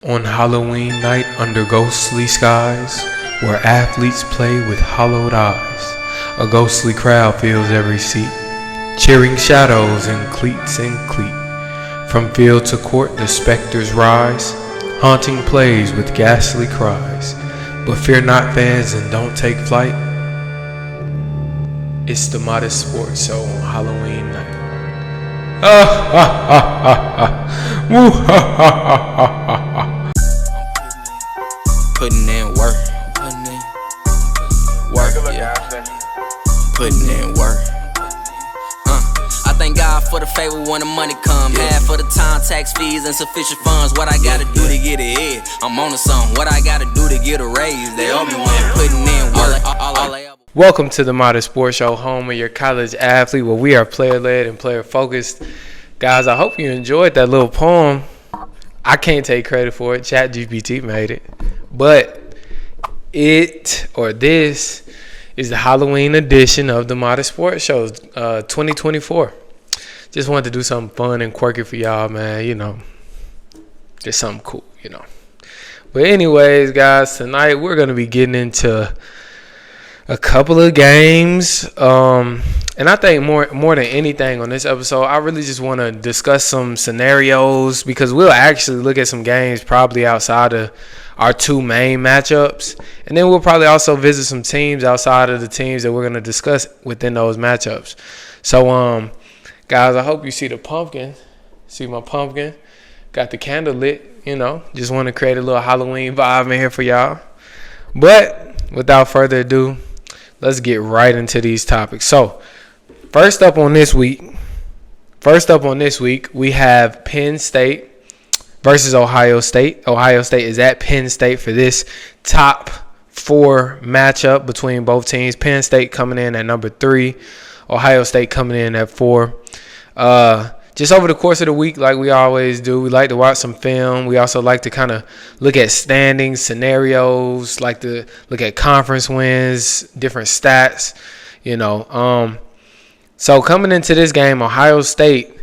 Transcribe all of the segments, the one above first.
On Halloween night under ghostly skies, where athletes play with hollowed eyes, a ghostly crowd fills every seat, cheering shadows in cleats and cleat. From field to court the specters rise, haunting plays with ghastly cries. But fear not, fans, and don't take flight. It's the Modest Sports Show on Halloween night. Woo ha ha ha ha ha. Putting in work, yeah. Putting in work. I thank God for the favor when the money come. Half for the time, tax fees, and sufficient funds. What I gotta do to get ahead? I'm on to something. What I gotta do to get a raise? They owe me one. Putting in work. Welcome to the Modest Sports Show, home of your college athlete, where we are player-led and player-focused. Guys, I hope you enjoyed that little poem. I can't take credit for it. ChatGPT made it. But this is the Halloween edition of the Modest Sports Show 2024. Just wanted to do something fun and quirky for y'all, man. You know, just something cool, you know. But anyways, guys, tonight we're going to be getting into a couple of games. And I think more than anything on this episode, I really just want to discuss some scenarios, because we'll actually look at some games probably outside of our two main matchups. And then we'll probably also visit some teams outside of the teams that we're going to discuss within those matchups. So, guys, I hope you see the pumpkin. See my pumpkin? Got the candle lit, you know. Just want to create a little Halloween vibe in here for y'all. But without further ado, let's get right into these topics. So, First up on this week, we have Penn State versus Ohio State. Ohio State is at Penn State for this top 4 matchup between both teams. Penn State coming in at number 3, Ohio State coming in at 4. Just over the course of the week, like we always do, we like to watch some film. We also like to kind of look at standings, scenarios, like to look at conference wins, different stats, you know. So coming into this game, Ohio State,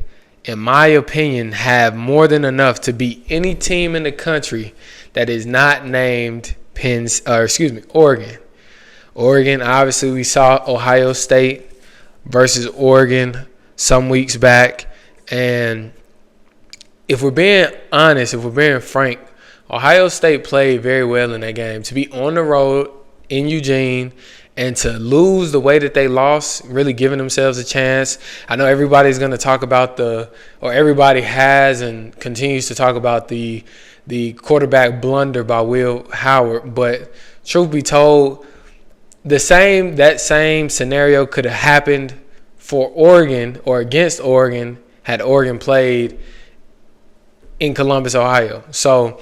in my opinion, have more than enough to beat any team in the country that is not named Oregon. Oregon, obviously, we saw Ohio State versus Oregon some weeks back. And if we're being honest, if we're being frank, Ohio State played very well in that game. To be on the road in Eugene and to lose the way that they lost, really giving themselves a chance. I know everybody's going to talk about everybody has and continues to talk about the quarterback blunder by Will Howard. But truth be told, that same scenario could have happened for Oregon or against Oregon had Oregon played in Columbus, Ohio. So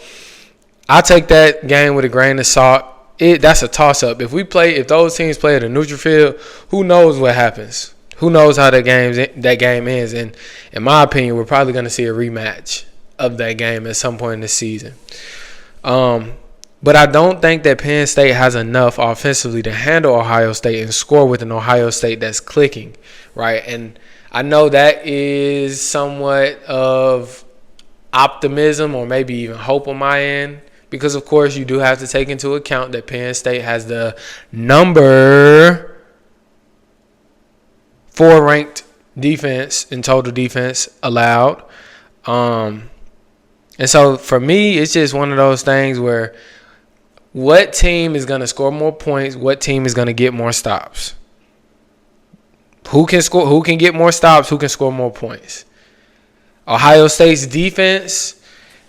I take that game with a grain of salt. That's a toss-up. If those teams play at a neutral field, who knows what happens? Who knows how that game ends? And in my opinion, we're probably going to see a rematch of that game at some point in the season. But I don't think that Penn State has enough offensively to handle Ohio State and score with an Ohio State that's clicking, right? And I know that is somewhat of optimism or maybe even hope on my end. Because, of course, you do have to take into account that Penn State has the number 4 ranked defense in total defense allowed. And so, for me, it's just one of those things where what team is going to score more points, what team is going to get more stops? Who can get more stops, who can score more points? Ohio State's defense,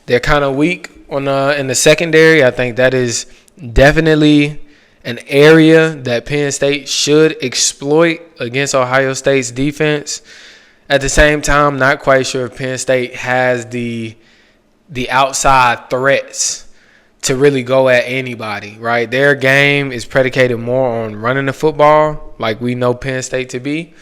they're kind of weak in the secondary. I think that is definitely an area that Penn State should exploit against Ohio State's defense. At the same time, not quite sure if Penn State has the outside threats to really go at anybody, right? Their game is predicated more on running the football, like we know Penn State to be.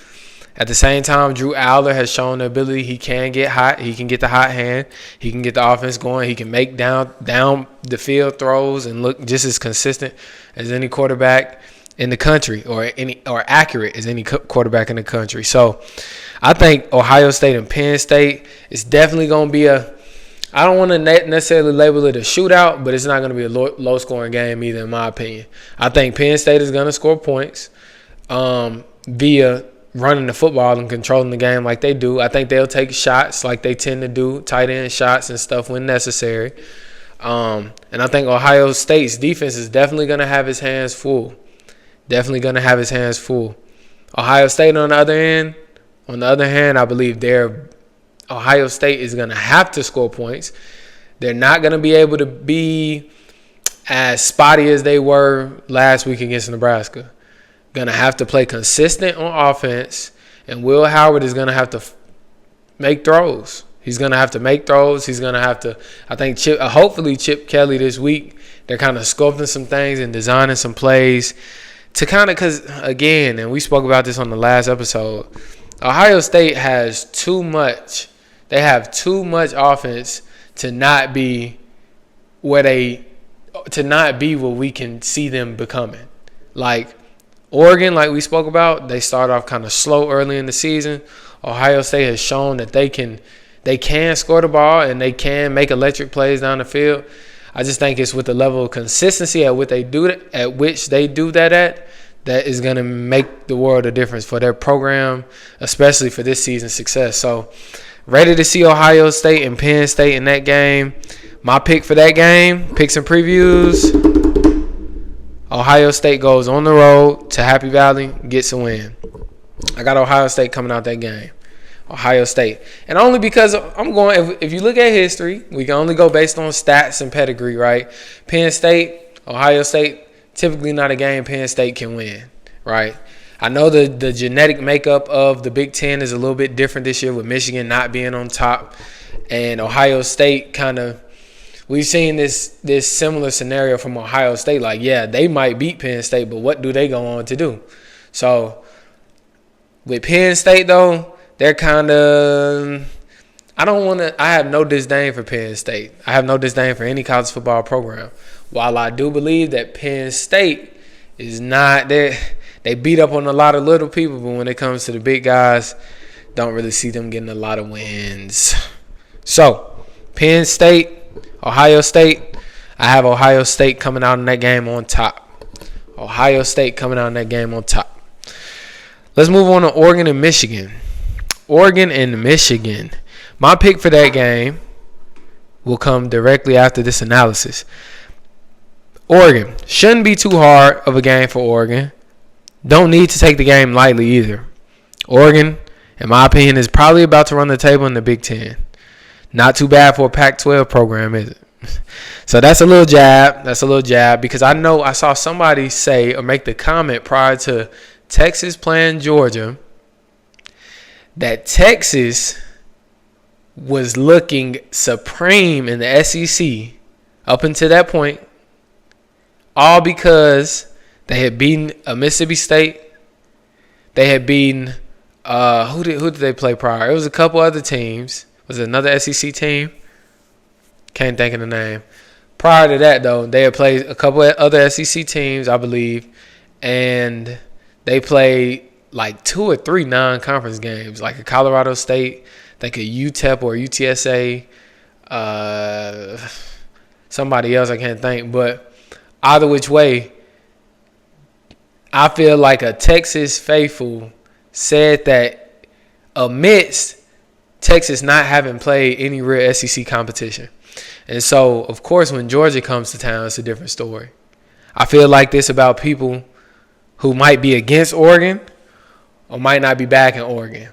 At the same time, Drew Aller has shown the ability he can get hot. He can get the hot hand. He can get the offense going. He can make down the field throws and look just as consistent as any quarterback in the country, or accurate as any quarterback in the country. So I think Ohio State and Penn State is definitely going to be I don't want to necessarily label it a shootout, but it's not going to be a low-scoring game either, in my opinion. I think Penn State is going to score points via running the football and controlling the game like they do. I think they'll take shots like they tend to do, tight end shots and stuff when necessary. And I think Ohio State's defense is definitely going to have his hands full. Definitely going to have his hands full. Ohio State, on the other hand, I believe Ohio State is going to have to score points. They're not going to be able to be as spotty as they were last week against Nebraska. Going to have to play consistent on offense, and Will Howard is going to have to make throws. He's going to have to make throws. He's going to have to, I think, hopefully Chip Kelly this week, they're kind of sculpting some things and designing some plays to kind of, because, again, and we spoke about this on the last episode, Ohio State has too much. They have too much offense to not be what we can see them becoming. Like Oregon, like we spoke about, they start off kind of slow early in the season. Ohio State has shown that they can score the ball and they can make electric plays down the field. I just think it's with the level of consistency at which they do that that is going to make the world a difference for their program, especially for this season's success. So, ready to see Ohio State and Penn State in that game. My pick for that game, picks and previews, Ohio State goes on the road to Happy Valley, gets a win. I got Ohio State coming out that game. Ohio State. And only because I'm going, if you look at history, we can only go based on stats and pedigree, right? Penn State, Ohio State, typically not a game Penn State can win, right? I know the genetic makeup of the Big Ten is a little bit different this year with Michigan not being on top. And Ohio State we've seen this similar scenario from Ohio State. Like, yeah, they might beat Penn State, but what do they go on to do? So, with Penn State, though, they're kind of – I have no disdain for Penn State. I have no disdain for any college football program. While I do believe that Penn State is not – they beat up on a lot of little people, but when it comes to the big guys, don't really see them getting a lot of wins. So, Penn State, Ohio State, I have Ohio State coming out in that game on top. Ohio State coming out in that game on top. Let's move on to Oregon and Michigan. Oregon and Michigan. My pick for that game will come directly after this analysis. Oregon. Shouldn't be too hard of a game for Oregon. Don't need to take the game lightly either. Oregon, in my opinion, is probably about to run the table in the Big Ten. Not too bad for a Pac-12 program, is it? So that's a little jab. Because I saw somebody say or make the comment prior to Texas playing Georgia that Texas was looking supreme in the SEC up until that point, all because they had beaten a Mississippi State. They had beaten who did they play prior? It was a couple other teams. Was it another SEC team? Can't think of the name. Prior to that, though, they had played a couple of other SEC teams, I believe, and they played like 2 or 3 non-conference games, like a Colorado State, like a UTEP or UTSA, somebody else I can't think. But either which way, I feel like a Texas faithful said that amidst Texas not having played any real SEC competition. And so, of course, when Georgia comes to town, it's a different story. I feel like this about people who might be against Oregon or might not be back in Oregon.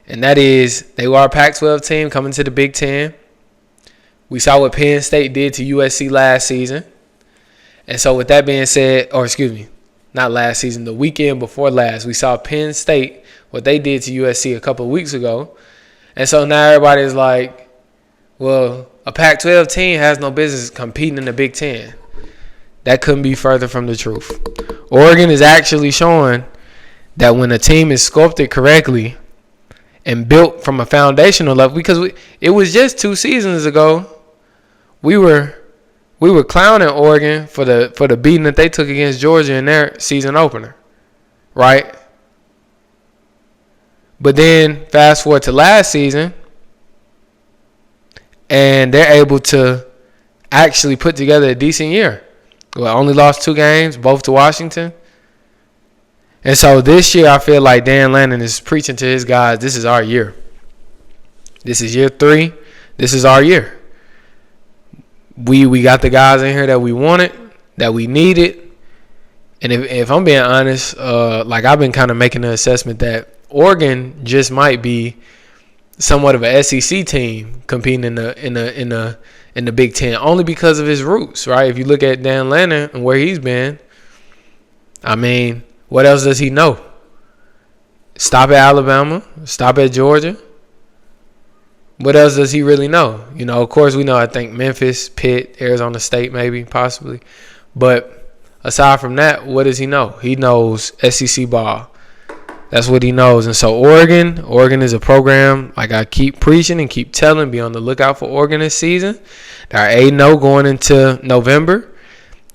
And that is, they were a Pac-12 team coming to the Big Ten. We saw what Penn State did to USC last season. And so with that being said, not last season, the weekend before last, we saw Penn State, what they did to USC a couple of weeks ago. And so now everybody's like, well, a Pac-12 team has no business competing in the Big Ten. That couldn't be further from the truth. Oregon is actually showing that when a team is sculpted correctly and built from a foundational level, because it was just 2 seasons ago, we were clowning Oregon for the beating that they took against Georgia in their season opener, right? But then fast forward to last season, and they're able to actually put together a decent year. Well, only lost 2 games, both to Washington. And so this year, I feel like Dan Lannon is preaching to his guys, this is our year. This is year 3. This is our year. We got the guys in here that we wanted, that we needed. And if I'm being honest, like I've been kind of making the assessment that Oregon just might be somewhat of a SEC team competing in the Big Ten, only because of his roots, right? If you look at Dan Lannon and where he's been, I mean, what else does he know? Stop at Alabama, stop at Georgia. What else does he really know? You know, of course, we know, I think Memphis, Pitt, Arizona State, maybe, possibly. But aside from that, what does he know? He knows SEC ball. That's what he knows. And so Oregon is a program, like I keep preaching and keep telling, be on the lookout for Oregon this season. They're 8-0 going into November.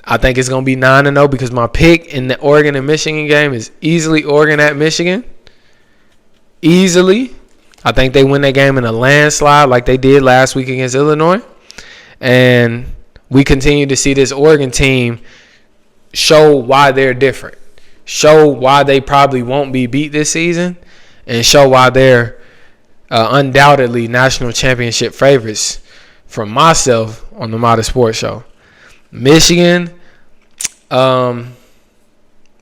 I think it's going to be 9-0 because my pick in the Oregon and Michigan game is easily Oregon at Michigan. Easily. I think they win that game in a landslide like they did last week against Illinois. And we continue to see this Oregon team show why they're different. Show why they probably won't be beat this season. And show why they're undoubtedly national championship favorites from myself on the Modern Sports Show. Michigan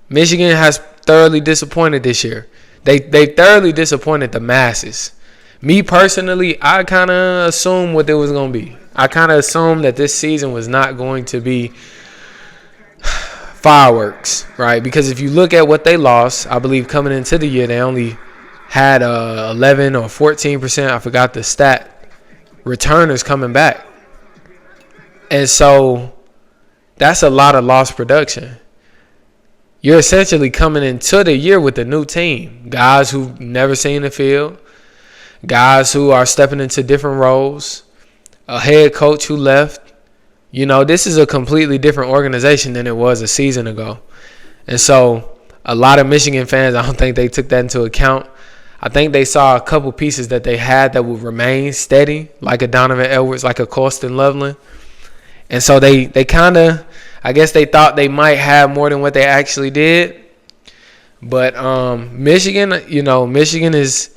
has thoroughly disappointed this year. They thoroughly disappointed the masses. Me personally, I kind of assumed what it was going to be. I kind of assumed that this season was not going to be fireworks, right? Because if you look at what they lost, I believe coming into the year, they only had 11 or 14%. I forgot the stat. Returners coming back. And so that's a lot of lost production. You're essentially coming into the year with a new team. Guys who've never seen the field. Guys who are stepping into different roles. A head coach who left. You know, this is a completely different organization than it was a season ago. And so a lot of Michigan fans, I don't think they took that into account. I think they saw a couple pieces that they had that would remain steady, like a Donovan Edwards, like a Colston Loveland. And so they kind of, I guess they thought they might have more than what they actually did. But Michigan, you know, Michigan is,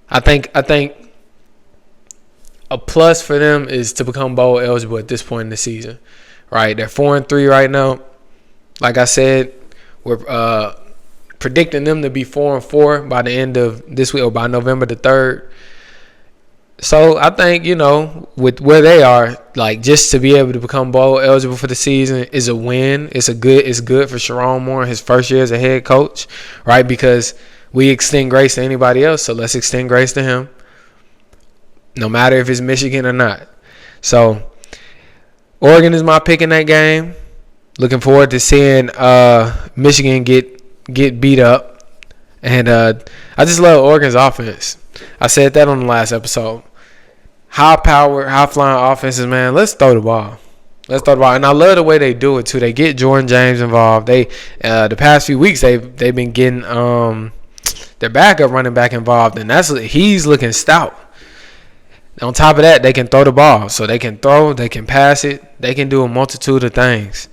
I think a plus for them is to become bowl eligible at this point in the season, right? They're 4-3 right now. Like I said, we're predicting them to be 4-4 by the end of this week or by November the 3rd. So I think, you know, with where they are, like just to be able to become bowl eligible for the season is a win. It's good for Sharon Moore, his first year as a head coach, right? Because we extend grace to anybody else, so let's extend grace to him, no matter if it's Michigan or not. So Oregon is my pick in that game. Looking forward to seeing Michigan get beat up, and I just love Oregon's offense. I said that on the last episode. High-powered, high-flying offenses, man. Let's throw the ball. And I love the way they do it, too. They get Jordan James involved. They the past few weeks, they've been getting their backup running back involved, and he's looking stout. On top of that, they can throw the ball. So they can throw, they can pass it. They can do a multitude of things.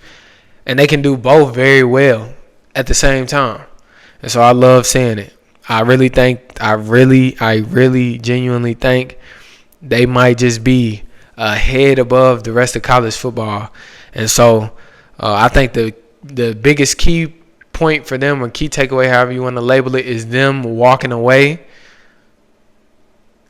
And they can do both very well at the same time. And so I love seeing it. I really genuinely think they might just be a head above the rest of college football. And so I think the biggest key point for them, or key takeaway, however you want to label it, is them walking away,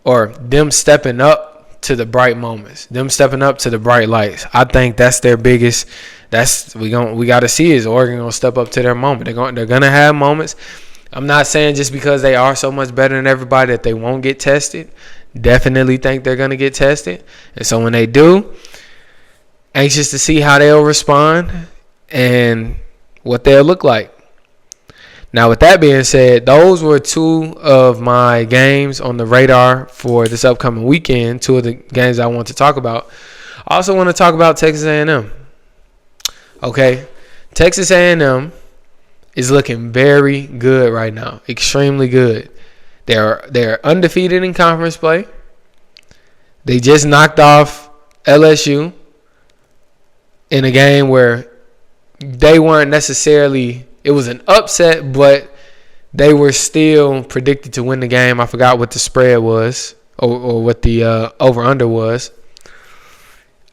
or them stepping up to the bright moments, them stepping up to the bright lights. I think that's their biggest. We got to see, is Oregon gonna step up to their moment. They're gonna have moments. I'm not saying just because they are so much better than everybody that they won't get tested. Definitely think they're going to get tested. And so when they do, anxious to see how they'll respond and what they'll look like. Now, with that being said, those were 2 of my games on the radar for this upcoming weekend, 2 of the games I want to talk about. I also want to talk about Texas A&M. Okay, Texas A&M is looking very good right now, extremely good. They're undefeated in conference play. They just knocked off LSU in a game where they weren't necessarily, it was an upset, but they were still predicted to win the game. I forgot what the spread was or what the over-under was.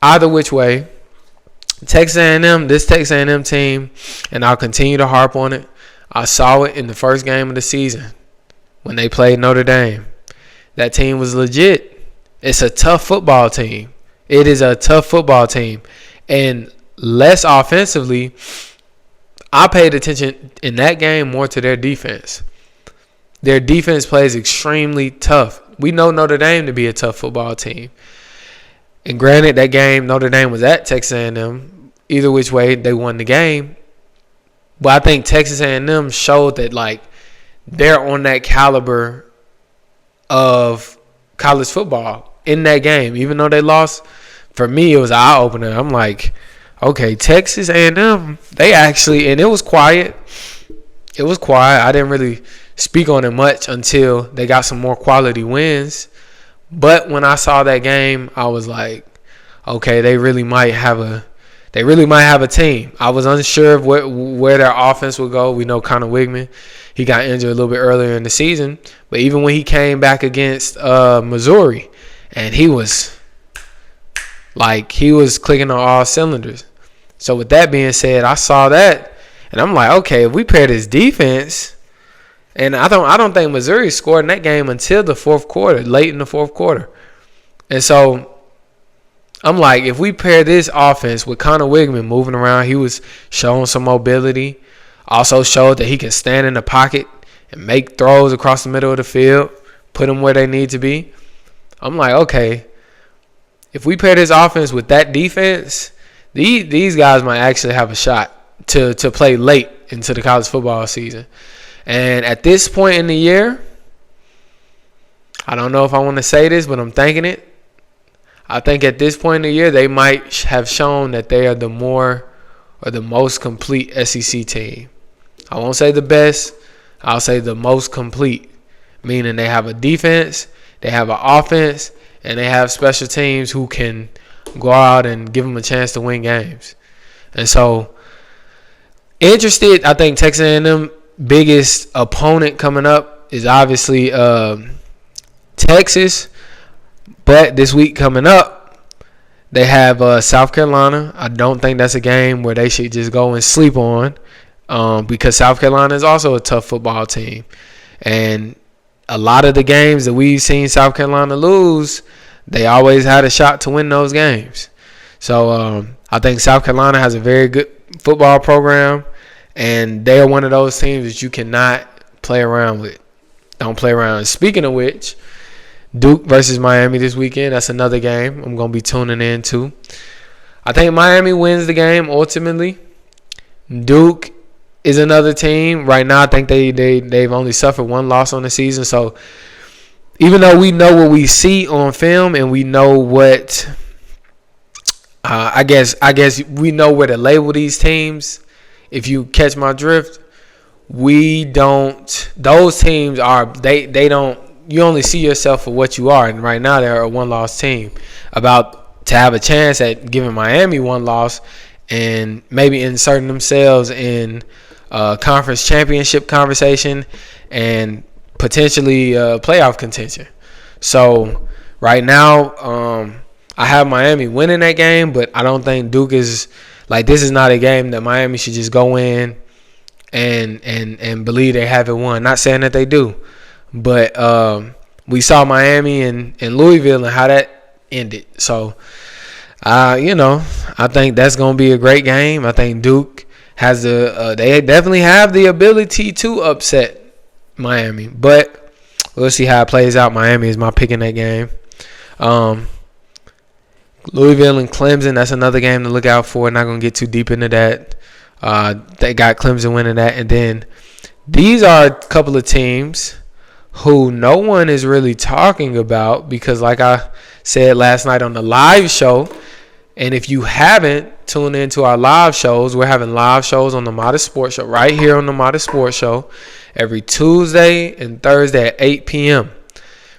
Either which way, Texas A&M team, and I'll continue to harp on it, I saw it in the first game of the season when they played Notre Dame. That team was legit. It's a tough football team. It is a tough football team. And less offensively, I paid attention in that game more to their defense. Their defense plays extremely tough. We know Notre Dame to be a tough football team. And granted, that game, Notre Dame was at Texas A&M. Either which way, they won the game. But I think Texas A&M showed that, like, they're on that caliber of college football in that game. Even though they lost, for me, it was an eye-opener. I'm like, okay, Texas A&M, they actually, and it was quiet. It was quiet. I didn't really speak on it much until they got some more quality wins. But when I saw that game, I was like, okay, they really might have a team. I was unsure of where their offense would go. We know Connor Wigman, he got injured a little bit earlier in the season. But even when he came back against Missouri, and he was clicking on all cylinders. So with that being said, I saw that, and I'm like, okay, if we pair this defense, and I don't think Missouri scored in that game until the fourth quarter, late in the fourth quarter. And so I'm like, if we pair this offense with Connor Wigman moving around, he was showing some mobility, also showed that he can stand in the pocket and make throws across the middle of the field, put them where they need to be. I'm like, okay, if we pair this offense with that defense, these guys might actually have a shot to play late into the college football season. And at this point in the year, I don't know if I want to say this, but I'm thinking it. I think at this point in the year, they might have shown that they are the most complete SEC team. I won't say the best. I'll say the most complete, meaning they have a defense, they have an offense, and they have special teams who can go out and give them a chance to win games. And so, interested, I think Texas A&M biggest opponent coming up is obviously Texas. But this week coming up, they have South Carolina. I don't think that's a game where they should just go and sleep on because South Carolina is also a tough football team. And a lot of the games that we've seen South Carolina lose, they always had a shot to win those games. So I think South Carolina has a very good football program, and they are one of those teams that you cannot play around with. Don't play around. Speaking of which, Duke versus Miami this weekend. That's another game I'm going to be tuning in to. I think Miami wins the game ultimately. Duke is another team. Right now, I think they've only suffered one loss on the season. So, even though we know what we see on film and we know what I guess we know where to label these teams, if you catch my drift, we don't. Those teams are they don't. You only see yourself for what you are, and right now they're a one-loss team. About to have a chance at giving Miami one loss and maybe inserting themselves in conference championship conversation and potentially playoff contention. So right now, I have Miami winning that game, but I don't think Duke is like, this is not a game that Miami should just go in and believe they have it won. Not saying that they do. But we saw Miami and Louisville and how that ended. So, I think that's going to be a great game. I think Duke has they definitely have the ability to upset Miami. But we'll see how it plays out. Miami is my pick in that game. Louisville and Clemson, that's another game to look out for. Not going to get too deep into that. They got Clemson winning that. And then these are a couple of teams who no one is really talking about because, like I said last night on the live show, and if you haven't tuned into our live shows, we're having live shows on the Modest Sports Show, right here on the Modest Sports Show, every Tuesday and Thursday at 8 p.m.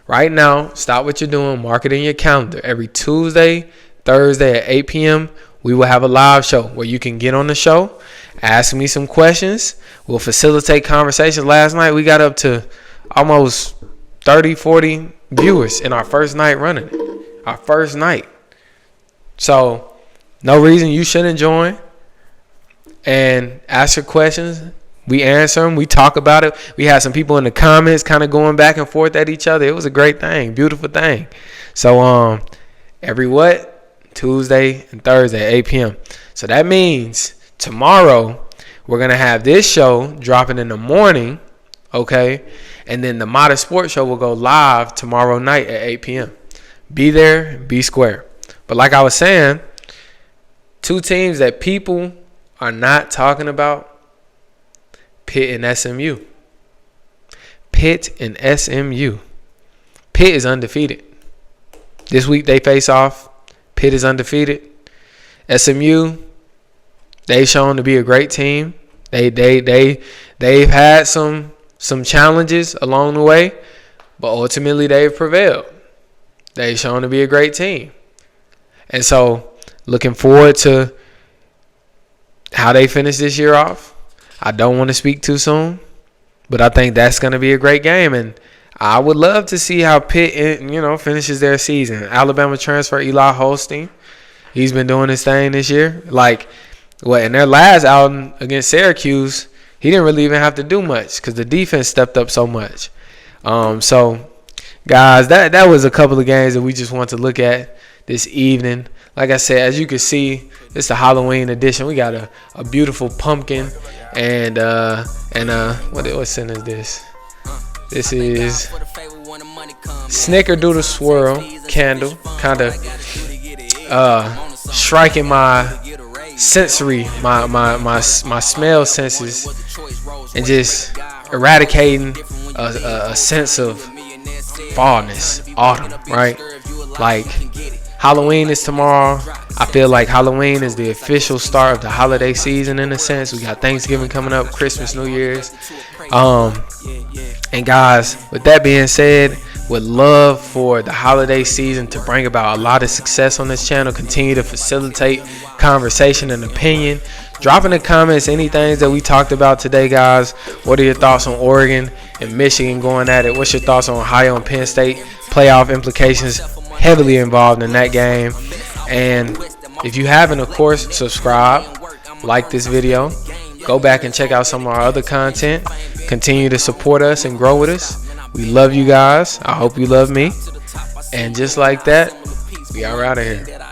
Right now, stop what you're doing, mark it in your calendar. Every Tuesday, Thursday at 8 p.m., we will have a live show where you can get on the show, ask me some questions. We'll facilitate conversations. Last night, we got up to almost 30, 40 viewers in our first night running it. Our first night. So, no reason you shouldn't join and ask your questions. We answer them. We talk about it. We had some people in the comments kind of going back and forth at each other. It was a great thing. Beautiful thing. So, every Tuesday and Thursday at 8 p.m. So that means tomorrow we're going to have this show dropping in the morning, okay? And then the Modern Sports Show will go live tomorrow night at 8 p.m. Be there, be square. But like I was saying, two teams that people are not talking about, Pitt and SMU. Pitt and SMU. Pitt is undefeated. This week they face off. Pitt is undefeated. SMU, they've shown to be a great team. They've had some challenges along the way, but ultimately they've prevailed. They've shown to be a great team. And so, looking forward to how they finish this year off. I don't want to speak too soon, but I think that's going to be a great game. And I would love to see how Pitt, finishes their season. Alabama transfer Eli Holstein. He's been doing his thing this year. In their last outing against Syracuse, he didn't really even have to do much because the defense stepped up so much. So, guys, that was a couple of games that we just want to look at this evening. Like I said, as you can see, it's the Halloween edition. We got a beautiful pumpkin and what scent is this? This is Snickerdoodle Swirl candle, kind of striking my sensory, my smell senses, and just eradicating a sense of fallness, autumn, right? Like Halloween is tomorrow. I feel like Halloween is the official start of the holiday season in a sense. We got Thanksgiving coming up, Christmas, New Year's. And guys, with that being said, would love for the holiday season to bring about a lot of success on this channel. Continue to facilitate conversation and opinion. Drop in the comments any things that we talked about today, guys. What are your thoughts on Oregon and Michigan going at it? What's your thoughts on Ohio and Penn State? Playoff implications heavily involved in that game. And if you haven't, of course, subscribe, like this video, go back and check out some of our other content. Continue to support us and grow with us. We love you guys. I hope you love me. And just like that, we are out of here.